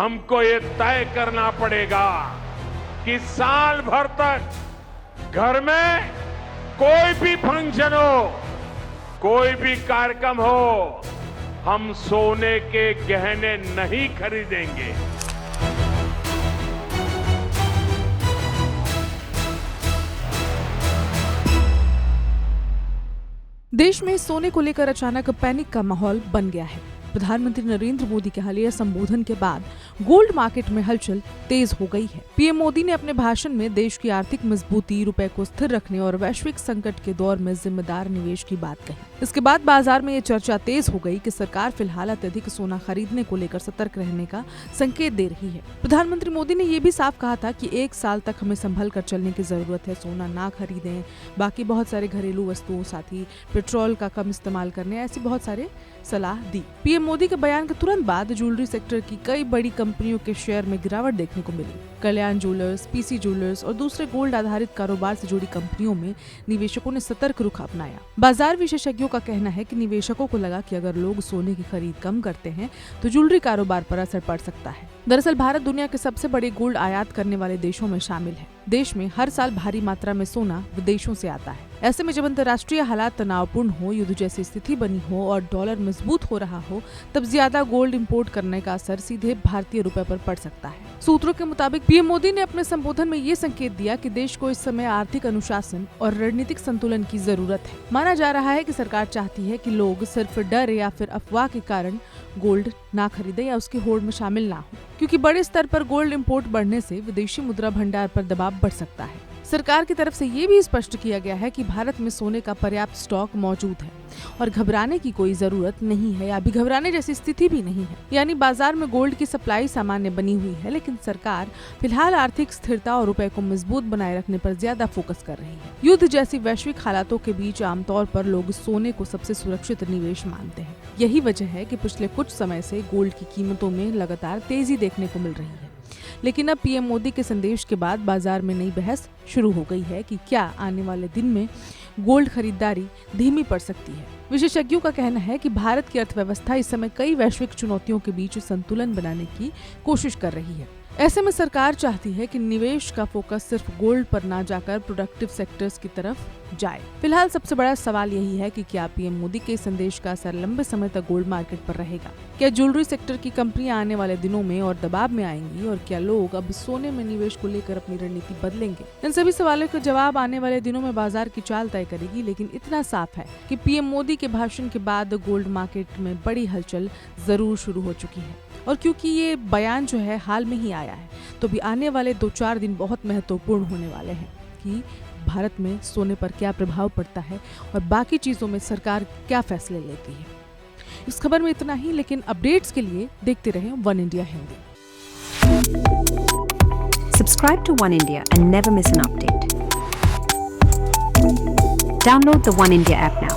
हमको ये तय करना पड़ेगा कि साल भर तक घर में कोई भी फंक्शन हो, कोई भी कार्यक्रम हो, हम सोने के गहने नहीं खरीदेंगे। देश में सोने को लेकर अचानक पैनिक का माहौल बन गया है। प्रधानमंत्री नरेंद्र मोदी के हालिया संबोधन के बाद गोल्ड मार्केट में हलचल तेज हो गई है। पीएम मोदी ने अपने भाषण में देश की आर्थिक मजबूती, रुपए को स्थिर रखने और वैश्विक संकट के दौर में जिम्मेदार निवेश की बात कही। इसके बाद बाजार में ये चर्चा तेज हो गई कि सरकार फिलहाल अत्यधिक सोना खरीदने को लेकर सतर्क रहने का संकेत दे रही है। प्रधानमंत्री मोदी ने ये भी साफ कहा था कि 1 साल तक हमें संभल कर चलने की जरूरत है, सोना ना खरीदें, बाकी बहुत सारे घरेलू वस्तुओं, साथ ही पेट्रोल का कम इस्तेमाल करने, ऐसी बहुत सारे सलाह दी। पीएम मोदी के बयान के तुरंत बाद ज्वेलरी सेक्टर की कई बड़ी कंपनियों के शेयर में गिरावट देखने को मिली। कल्याण ज्वेलर्स, पीसी ज्वेलर्स और दूसरे गोल्ड आधारित कारोबार से जुड़ी कंपनियों में निवेशकों ने सतर्क रुख अपनाया। बाजार विशेषज्ञों का कहना है कि निवेशकों को लगा कि अगर लोग सोने की खरीद कम करते हैं तो ज्वेलरी कारोबार पर असर पड़ सकता है। दरअसल भारत दुनिया के सबसे बड़े गोल्ड आयात करने वाले देशों में शामिल है। देश में हर साल भारी मात्रा में सोना विदेशों से आता है। ऐसे में जब अंतर्राष्ट्रीय हालात तनावपूर्ण हो, युद्ध जैसी स्थिति बनी हो और डॉलर मजबूत हो रहा हो, तब ज्यादा गोल्ड इंपोर्ट करने का असर सीधे भारतीय रुपए पर पड़ सकता है। सूत्रों के मुताबिक पीएम मोदी ने अपने संबोधन में ये संकेत दिया कि देश को इस समय आर्थिक अनुशासन और रणनीतिक संतुलन की जरूरत है। माना जा रहा है कि सरकार चाहती है कि लोग सिर्फ डर या फिर अफवाह के कारण गोल्ड ना खरीदे या उसकी होड़ में शामिल ना हो, क्योंकि बड़े स्तर पर गोल्ड इंपोर्ट बढ़ने से विदेशी मुद्रा भंडार पर दबाव बढ़ सकता है। सरकार की तरफ से ये भी स्पष्ट किया गया है कि भारत में सोने का पर्याप्त स्टॉक मौजूद है और घबराने की कोई जरूरत नहीं है या अभी घबराने जैसी स्थिति भी नहीं है। यानी बाजार में गोल्ड की सप्लाई सामान्य बनी हुई है, लेकिन सरकार फिलहाल आर्थिक स्थिरता और रुपए को मजबूत बनाए रखने पर ज्यादा फोकस कर रही है। युद्ध जैसी वैश्विक हालातों के बीच आमतौर पर लोग सोने को सबसे सुरक्षित निवेश मानते हैं। यही वजह है कि पिछले कुछ समय से गोल्ड की कीमतों में लगातार तेजी देखने को मिल रही है। लेकिन अब पीएम मोदी के संदेश के बाद बाजार में नई बहस शुरू हो गई है कि क्या आने वाले दिन में गोल्ड खरीदारी धीमी पड़ सकती है। विशेषज्ञों का कहना है कि भारत की अर्थव्यवस्था इस समय कई वैश्विक चुनौतियों के बीच संतुलन बनाने की कोशिश कर रही है। ऐसे में सरकार चाहती है कि निवेश का फोकस सिर्फ गोल्ड पर ना जाकर प्रोडक्टिव सेक्टर्स की तरफ जाए। फिलहाल सबसे बड़ा सवाल यही है कि क्या पीएम मोदी के संदेश का असर लंबे समय तक गोल्ड मार्केट पर रहेगा। क्या ज्वेलरी सेक्टर की कंपनियां आने वाले दिनों में और दबाव में आएंगी और क्या लोग अब सोने में निवेश को लेकर अपनी रणनीति बदलेंगे। इन सभी सवालों का जवाब आने वाले दिनों में बाजार की चाल तय करेगी। लेकिन इतना साफ है कि पीएम मोदी के भाषण के बाद गोल्ड मार्केट में बड़ी हलचल जरूर शुरू हो चुकी है। और क्योंकि ये बयान जो है हाल में ही आया है, तो भी आने वाले 2-4 दिन बहुत महत्वपूर्ण होने वाले हैं कि भारत में सोने पर क्या प्रभाव पड़ता है और बाकी चीजों में सरकार क्या फैसले लेती है। इस खबर में इतना ही, लेकिन अपडेट्स के लिए देखते रहें one India Hindi. Subscribe to One India and never miss an update. Download the One India app now.